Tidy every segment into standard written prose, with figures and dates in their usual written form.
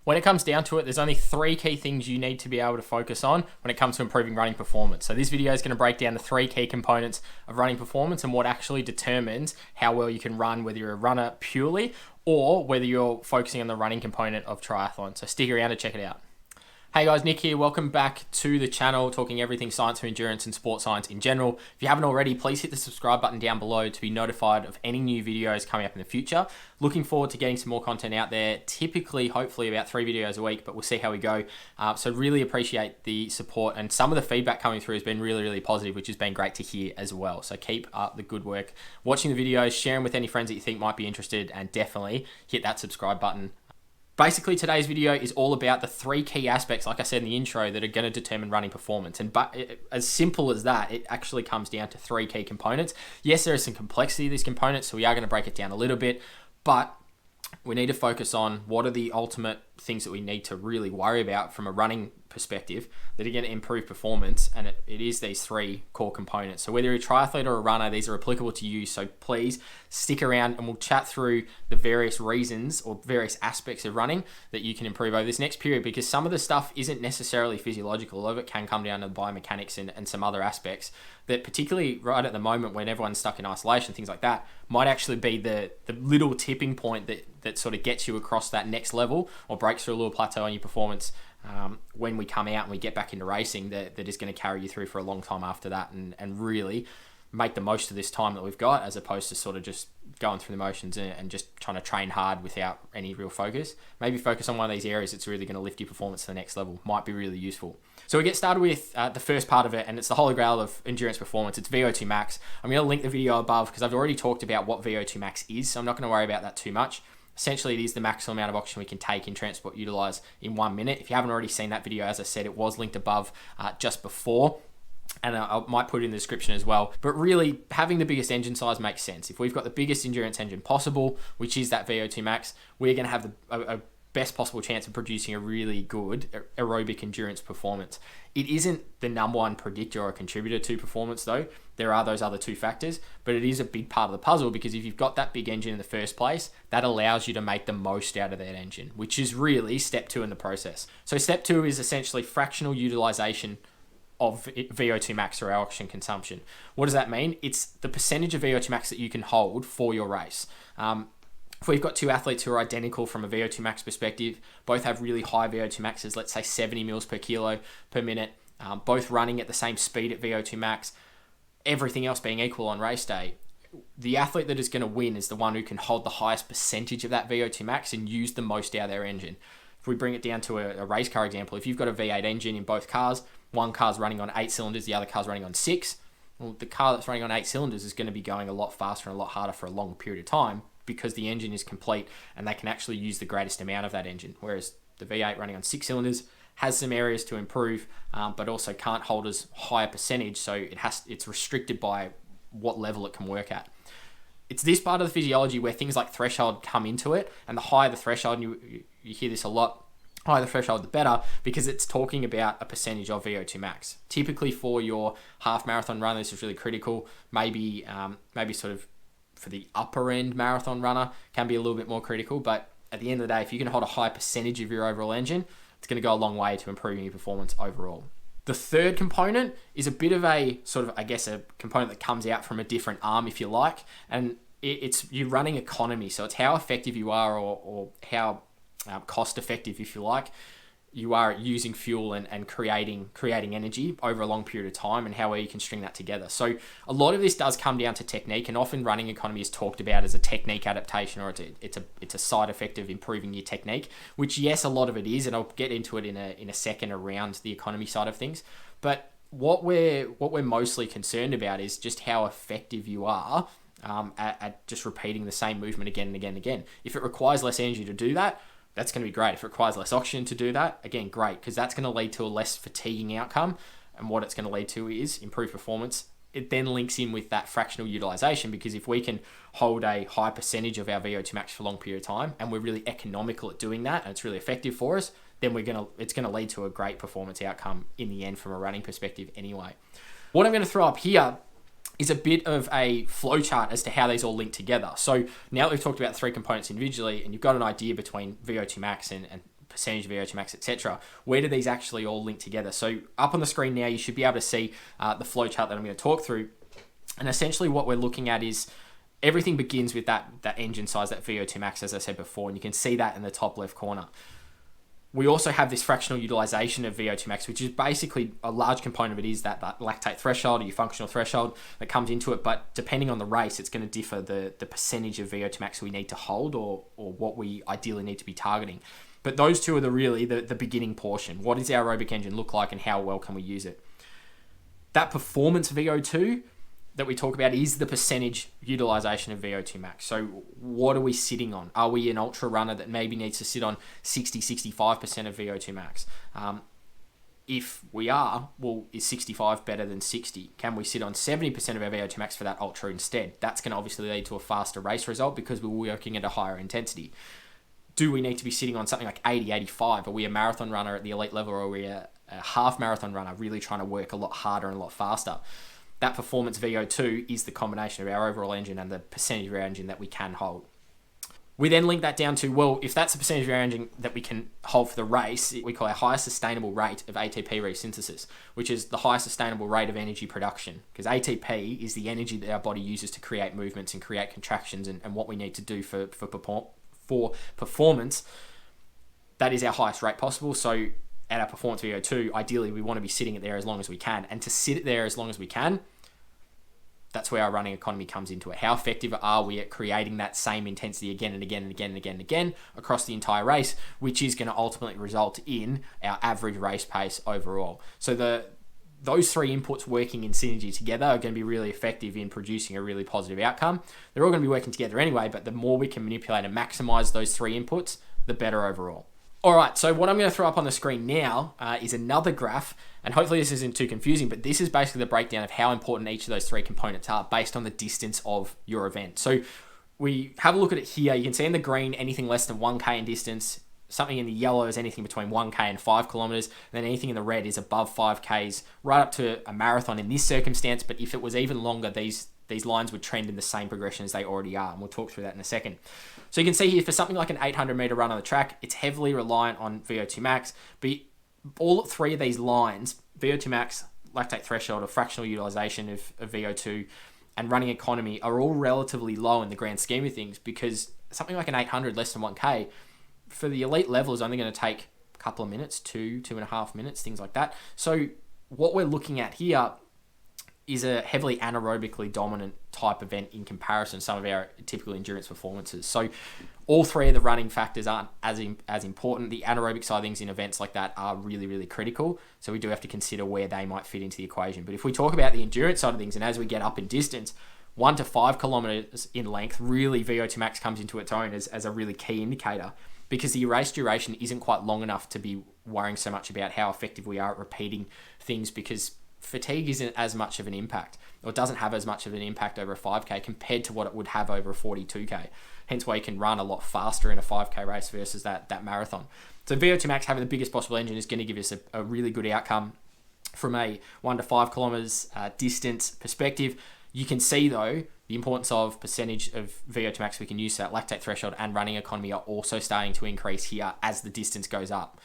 When it comes down to it, there's only 3 key things you need to be able to focus on when it comes to improving running performance. So this video is going to break down the 3 key components of running performance and what actually determines how well you can run, whether you're a runner purely or whether you're focusing on the running component of triathlon. So stick around to check it out. Hey guys, Nick here. Welcome back to the channel, talking everything science for endurance and sports science in general. If you haven't already, please hit the subscribe button down below to be notified of any new videos coming up in the future. Looking forward to getting some more content out there, typically, hopefully about 3 videos a week, but we'll see how we go. So really appreciate the support, and some of the feedback coming through has been really positive, which has been great to hear as well. So keep up the good work, watching the videos, sharing with any friends that you think might be interested, and definitely hit that subscribe button. Basically, today's video is all about the 3 key aspects, like I said in the intro, that are going to determine running performance. And as simple as that, it actually comes down to 3 key components. Yes, there is some complexity to these components, so we are going to break it down a little bit, but we need to focus on what are the ultimate things that we need to really worry about from a running perspective that are going to improve performance, and it is these 3 core components. So whether you're a triathlete or a runner, these are applicable to you, so please stick around and we'll chat through the various reasons or various aspects of running that you can improve over this next period, because some of the stuff isn't necessarily physiological. A lot of it can come down to the biomechanics and some other aspects that, particularly right at the moment when everyone's stuck in isolation, things like that, might actually be the little tipping point that sort of gets you across that next level or breaks through a little plateau in your performance when we come out and we get back into racing, that is going to carry you through for a long time after that, and really make the most of this time that we've got, as opposed to sort of just going through the motions and just trying to train hard without any real focus. Maybe focus on one of these areas that's really going to lift your performance to the next level. Might be really useful. So we get started with the first part of it, and it's the holy grail of endurance performance. It's VO2 max. I'm going to link the video above because I've already talked about what VO2 max is, so I'm not going to worry about that too much. Essentially, it is the maximum amount of oxygen we can take in transport utilize in 1 minute. If you haven't already seen that video, as I said, it was linked above just before, and I might put it in the description as well. But really, having the biggest engine size makes sense. If we've got the biggest endurance engine possible, which is that VO2 max, we're going to have a best possible chance of producing a really good aerobic endurance performance. It isn't the number one predictor or contributor to performance though. There are those other 2 factors, but it is a big part of the puzzle, because if you've got that big engine in the first place, that allows you to make the most out of that engine, which is really step 2 in the process. So step 2 is essentially fractional utilization of VO2 max or our oxygen consumption. What does that mean? It's the percentage of VO2 max that you can hold for your race. If we've got 2 athletes who are identical from a VO2 max perspective, both have really high VO2 maxes, let's say 70 mils per kilo per minute, both running at the same speed at VO2 max, everything else being equal on race day, the athlete that is going to win is the one who can hold the highest percentage of that VO2 max and use the most out of their engine. If we bring it down to a race car example, if you've got a V8 engine in both cars, one car's running on 8 cylinders, the other car's running on 6, well, the car that's running on 8 cylinders is going to be going a lot faster and a lot harder for a long period of time, because the engine is complete and they can actually use the greatest amount of that engine. Whereas the V8 running on 6 cylinders has some areas to improve, but also can't hold as high a percentage, so it's restricted by what level it can work at. It's this part of the physiology where things like threshold come into it, and the higher the threshold, and you hear this a lot, higher the threshold the better, because it's talking about a percentage of VO2 max. Typically for your half marathon run, this is really critical. Maybe sort of for the upper end marathon runner can be a little bit more critical, but at the end of the day, if you can hold a high percentage of your overall engine, it's going to go a long way to improving your performance overall. The third component is a bit of a sort of, I guess, a component that comes out from a different arm, if you like, and it's you running economy. So it's how effective you are, or how cost effective, if you like, you are using fuel and creating energy over a long period of time, and how well you can string that together. So a lot of this does come down to technique, and often running economy is talked about as a technique adaptation, or it's a side effect of improving your technique, which yes, a lot of it is, and I'll get into it in a second around the economy side of things. But what we're mostly concerned about is just how effective you are at just repeating the same movement again and again and again. If it requires less energy to do that, that's going to be great. If it requires less oxygen to do that, again, great, because that's going to lead to a less fatiguing outcome. And what it's going to lead to is improved performance. It then links in with that fractional utilization, because if we can hold a high percentage of our VO2 max for a long period of time, and we're really economical at doing that, and it's really effective for us, then it's going to lead to a great performance outcome in the end from a running perspective anyway. What I'm going to throw up here is a bit of a flowchart as to how these all link together. So now that we've talked about 3 components individually, and you've got an idea between VO2 max and percentage of VO2 max, etc. Where do these actually all link together? So up on the screen now, you should be able to see the flow chart that I'm going to talk through. And essentially what we're looking at is everything begins with that engine size, that VO2 max, as I said before, and you can see that in the top left corner. We also have this fractional utilization of VO2 max, which is basically a large component of it is that lactate threshold or your functional threshold that comes into it. But depending on the race, it's going to differ the percentage of VO2 max we need to hold or what we ideally need to be targeting. But those two are the beginning portion. What does our aerobic engine look like and how well can we use it? That performance VO2 that we talk about is the percentage utilization of VO2 max. So what are we sitting on? Are we an ultra runner that maybe needs to sit on 60-65% of VO2 max? If we are, well, is 65 better than 60? Can we sit on 70% of our VO2 max for that ultra instead? That's going to obviously lead to a faster race result because we're working at a higher intensity. Do we need to be sitting on something like 80-85? Are we a marathon runner at the elite level, or are we a half marathon runner really trying to work a lot harder and a lot faster? That performance VO2 is the combination of our overall engine and the percentage of our engine that we can hold. We then link that down to, well, if that's the percentage of our engine that we can hold for the race, we call our highest sustainable rate of ATP resynthesis, which is the highest sustainable rate of energy production. Because ATP is the energy that our body uses to create movements and create contractions and what we need to do for performance. That is our highest rate possible. So at our performance VO2, ideally we want to be sitting it there as long as we can. And to sit it there as long as we can, that's where our running economy comes into it. How effective are we at creating that same intensity again and again and again and again and again across the entire race, which is going to ultimately result in our average race pace overall. So those three inputs working in synergy together are going to be really effective in producing a really positive outcome. They're all going to be working together anyway, but the more we can manipulate and maximize those three inputs, the better overall. All right, so what I'm going to throw up on the screen now is another graph, and hopefully this isn't too confusing, but this is basically the breakdown of how important each of those three components are based on the distance of your event. So we have a look at it here. You can see in the green, anything less than 1K in distance, something in the yellow is anything between 1K and 5 kilometers, and then anything in the red is above 5Ks, right up to a marathon in this circumstance, but if it was even longer, these lines would trend in the same progression as they already are, and we'll talk through that in a second. So you can see here, for something like an 800 meter run on the track, it's heavily reliant on VO2 max, but all three of these lines, VO2 max, lactate threshold, or fractional utilization of VO2, and running economy are all relatively low in the grand scheme of things, because something like an 800 less than 1K, for the elite level is only going to take a couple of minutes, 2.5 minutes, things like that. So what we're looking at here is a heavily anaerobically dominant type event in comparison to some of our typical endurance performances. So all three of the running factors aren't as important. The anaerobic side of things in events like that are really, really critical. So we do have to consider where they might fit into the equation. But if we talk about the endurance side of things, and as we get up in distance, 1 to 5 kilometers in length, really VO2 max comes into its own as a really key indicator, because the race duration isn't quite long enough to be worrying so much about how effective we are at repeating things, because fatigue isn't as much of an impact, or doesn't have as much of an impact over a 5K compared to what it would have over a 42K. Hence why you can run a lot faster in a 5K race versus that marathon. So VO2 max, having the biggest possible engine, is going to give us a really good outcome from a 1 to 5 kilometers distance perspective. You can see though, the importance of percentage of VO2 max we can use, so that lactate threshold and running economy are also starting to increase here as the distance goes up.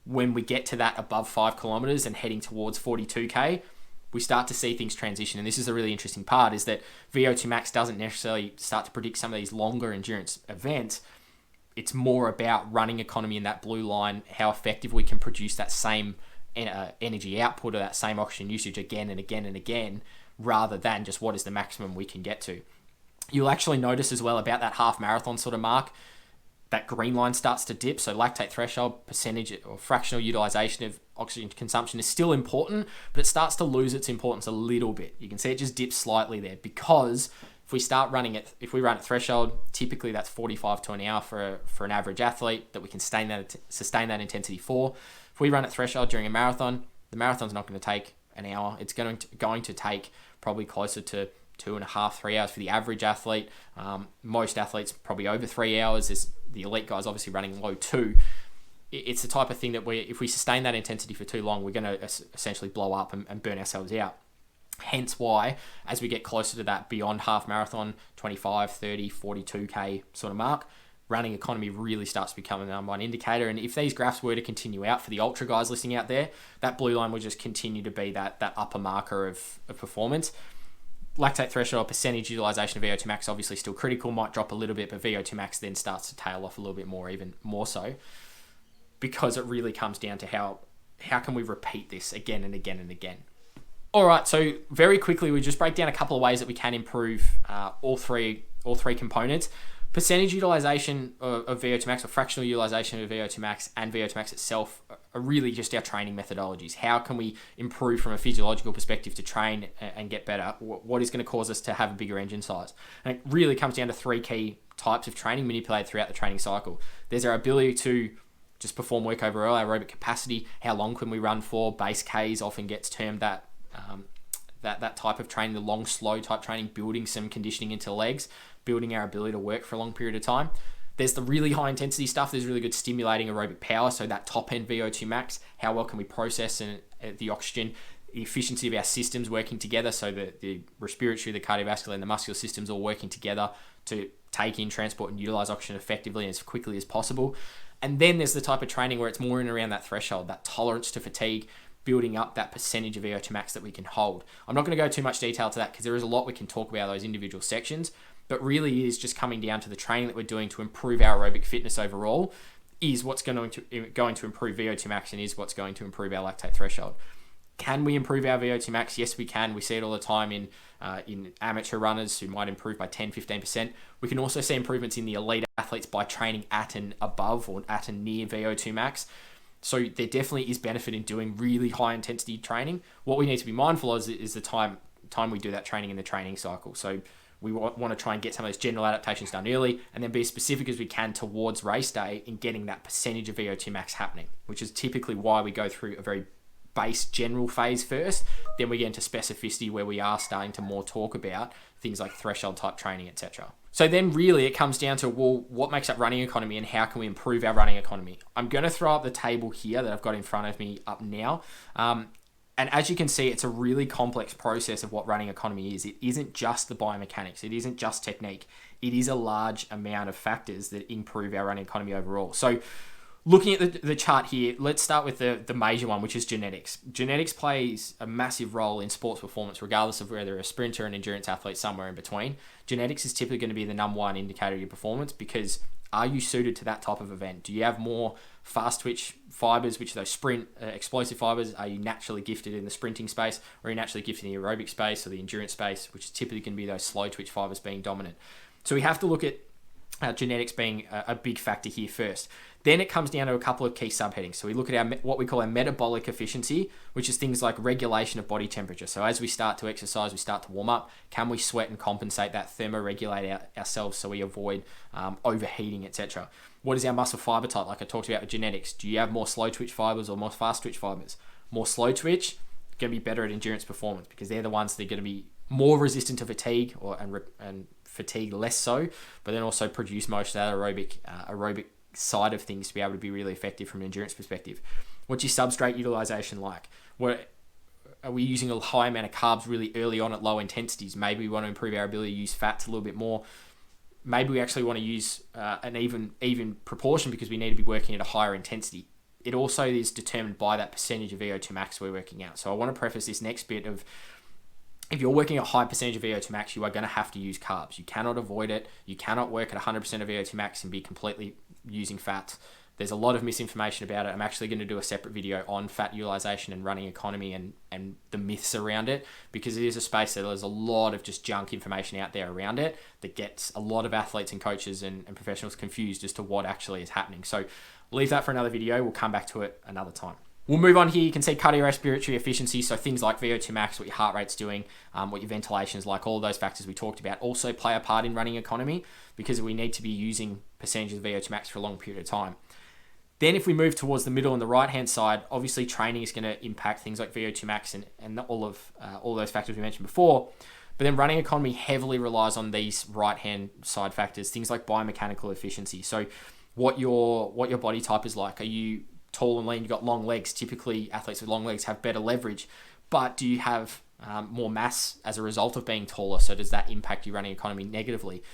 When we get to that above 5 kilometers and heading towards 42K, we start to see things transition. And this is a really interesting part, is that VO2 max doesn't necessarily start to predict some of these longer endurance events. It's more about running economy in that blue line, how effective we can produce that same energy output or that same oxygen usage again and again and again, rather than just what is the maximum we can get to. You'll actually notice as well about that half marathon sort of mark, that green line starts to dip. So lactate threshold, percentage or fractional utilization of oxygen consumption is still important, but it starts to lose its importance a little bit. You can see it just dips slightly there, because if we run at threshold, typically that's 45 to an hour for an average athlete that we can sustain that intensity for. If we run at threshold during a marathon, the marathon's not going to take an hour. It's going to take probably closer to 2.5, 3 hours for the average athlete. Most athletes probably over 3 hours. There's the elite guys obviously running low too. It's the type of thing that if we sustain that intensity for too long, we're going to essentially blow up and burn ourselves out. Hence why, as we get closer to that beyond half marathon, 25, 30, 42K sort of mark, running economy really starts to become the number one indicator. And if these graphs were to continue out for the ultra guys listening out there, that blue line will just continue to be that upper marker of performance. Lactate threshold, percentage utilization of VO2 max obviously still critical, might drop a little bit, but VO2 max then starts to tail off a little bit more, even more so, because it really comes down to how can we repeat this again and again and again. All right, so very quickly, we just break down a couple of ways that we can improve all three components. Percentage utilization of VO2 max, or fractional utilization of VO2 max and VO2 max itself are really just our training methodologies. How can we improve from a physiological perspective to train and get better? What is going to cause us to have a bigger engine size? And it really comes down to three key types of training manipulated throughout the training cycle. There's our ability to just perform work overall, aerobic capacity, how long can we run for? Base Ks often gets termed that type of training, the long, slow type training, building some conditioning into legs, building our ability to work for a long period of time. There's the really high intensity stuff. There's really good stimulating aerobic power. So that top end VO2 max, how well can we process the oxygen, the efficiency of our systems working together. So the respiratory, the cardiovascular, and the muscular systems all working together to take in, transport, and utilize oxygen effectively and as quickly as possible. And then there's the type of training where it's more in around that threshold, that tolerance to fatigue, building up that percentage of VO2 max that we can hold. I'm not going to go too much detail to that because there is a lot we can talk about those individual sections, but really is just coming down to the training that we're doing to improve our aerobic fitness overall is what's going to improve VO2 max and is what's going to improve our lactate threshold. Can we improve our VO2 max? Yes, we can. We see it all the time in amateur runners who might improve by 10, 15%. We can also see improvements in the elite athletes by training at and above or at and near VO2 max. So there definitely is benefit in doing really high intensity training. What we need to be mindful of is the time we do that training in the training cycle. So we want to try and get some of those general adaptations done early and then be as specific as we can towards race day in getting that percentage of VO2 max happening, which is typically why we go through a very base general phase first. Then we get into specificity where we are starting to more talk about things like threshold type training, etc. So then really it comes down to, well, what makes up running economy and how can we improve our running economy? I'm going to throw up the table here that I've got in front of me up now. And as you can see, it's a really complex process of what running economy is. It isn't just the biomechanics. It isn't just technique. It is a large amount of factors that improve our running economy overall. So looking at the chart here, let's start with the major one, which is genetics. Genetics plays a massive role in sports performance, regardless of whether a sprinter, an endurance athlete, somewhere in between. Genetics is typically going to be the number one indicator of your performance because are you suited to that type of event? Do you have more fast twitch fibers, which are those sprint explosive fibers? Are you naturally gifted in the sprinting space, or are you naturally gifted in the aerobic space or the endurance space, which is typically going to be those slow twitch fibers being dominant? So we have to look at genetics being a big factor here first. Then it comes down to a couple of key subheadings. So we look at what we call our metabolic efficiency, which is things like regulation of body temperature. So as we start to exercise, we start to warm up, can we sweat and compensate that, thermoregulate ourselves so we avoid overheating, etc. What is our muscle fiber type? Like I talked about with genetics. Do you have more slow twitch fibers or more fast twitch fibers? More slow twitch, going to be better at endurance performance because they're the ones that are going to be more resistant to fatigue and fatigue less so, but then also produce most of that aerobic side of things to be able to be really effective from an endurance perspective. What's your substrate utilization like? Are we using a high amount of carbs really early on at low intensities? Maybe we want to improve our ability to use fats a little bit more. Maybe we actually want to use an even proportion because we need to be working at a higher intensity. It also is determined by that percentage of VO2 max we're working out. So I want to preface this next bit of, if you're working at a high percentage of VO2 max, you are going to have to use carbs. You cannot avoid it. You cannot work at 100% of VO2 max and be completely using fats. There's a lot of misinformation about it. I'm actually going to do a separate video on fat utilization and running economy and the myths around it, because it is a space that there's a lot of just junk information out there around it that gets a lot of athletes and coaches and professionals confused as to what actually is happening. So leave that for another video. We'll come back to it another time. We'll move on here. You can see cardiorespiratory efficiency. So things like VO2 max, what your heart rate's doing, what your ventilation is like, all of those factors we talked about also play a part in running economy because we need to be using percentages of VO2 max for a long period of time. Then if we move towards the middle and the right-hand side, obviously training is going to impact things like VO2 max and all those factors we mentioned before. But then running economy heavily relies on these right-hand side factors, things like biomechanical efficiency. So what your body type is like. Are you tall and lean, you've got long legs? Typically athletes with long legs have better leverage, but do you have more mass as a result of being taller? So does that impact your running economy negatively?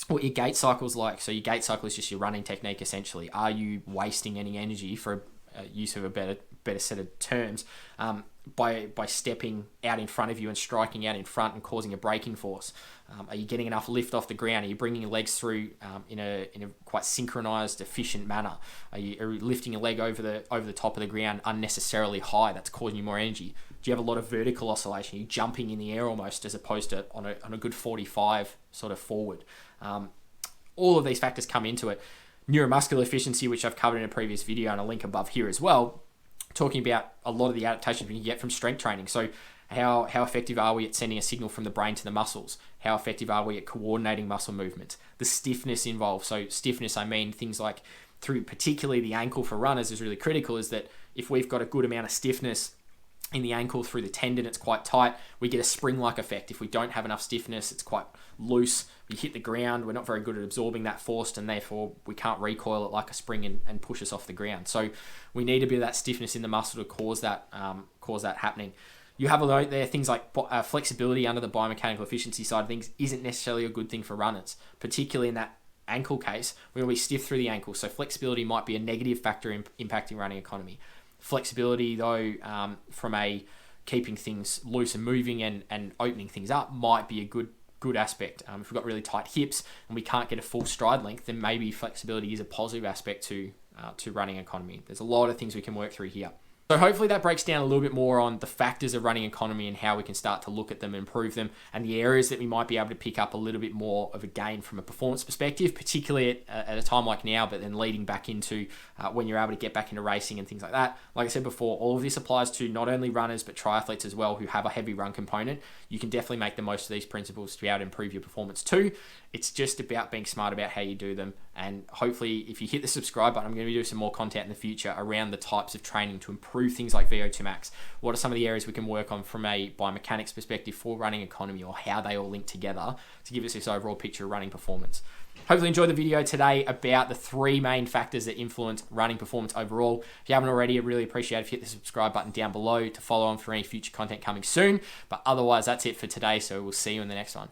what your gait cycle's like. So your gait cycle is just your running technique essentially. Are you wasting any energy, for use of a better set of terms, by stepping out in front of you and striking out in front and causing a braking force? Are you getting enough lift off the ground? Are you bringing your legs through in a quite synchronized, efficient manner? Are you lifting your leg over the top of the ground unnecessarily high? That's causing you more energy. Do you have a lot of vertical oscillation? Are you jumping in the air almost, as opposed to on a good 45 sort of forward? All of these factors come into it. Neuromuscular efficiency, which I've covered in a previous video, and a link above here as well, talking about a lot of the adaptations we can get from strength training. So how effective are we at sending a signal from the brain to the muscles? How effective are we at coordinating muscle movements? The stiffness involved. So stiffness, I mean things like through particularly the ankle for runners is really critical, is that if we've got a good amount of stiffness in the ankle through the tendon, it's quite tight, we get a spring-like effect. If we don't have enough stiffness, it's quite loose, we hit the ground, we're not very good at absorbing that force, and therefore we can't recoil it like a spring and push us off the ground. So we need a bit of that stiffness in the muscle to cause that happening. You have a lot there, things like flexibility under the biomechanical efficiency side of things isn't necessarily a good thing for runners, particularly in that ankle case. We're going to be stiff through the ankle, so flexibility might be a negative factor impacting running economy. Flexibility, though, from a keeping things loose and moving and opening things up, might be a good aspect. If we've got really tight hips and we can't get a full stride length, then maybe flexibility is a positive aspect to running economy. There's a lot of things we can work through here. So hopefully that breaks down a little bit more on the factors of running economy and how we can start to look at them, improve them, and the areas that we might be able to pick up a little bit more of a gain from a performance perspective, particularly at a time like now, but then leading back into when you're able to get back into racing and things like that. Like I said before, all of this applies to not only runners, but triathletes as well, who have a heavy run component. You can definitely make the most of these principles to be able to improve your performance too. It's just about being smart about how you do them. And hopefully if you hit the subscribe button, I'm going to do some more content in the future around the types of training to improve things like VO2 max. What are some of the areas we can work on from a biomechanics perspective for running economy, or how they all link together to give us this overall picture of running performance. Hopefully enjoyed the video today about the 3 main factors that influence running performance overall. If you haven't already, I really appreciate it if you hit the subscribe button down below to follow on for any future content coming soon. But otherwise, that's it for today, so we'll see you in the next one.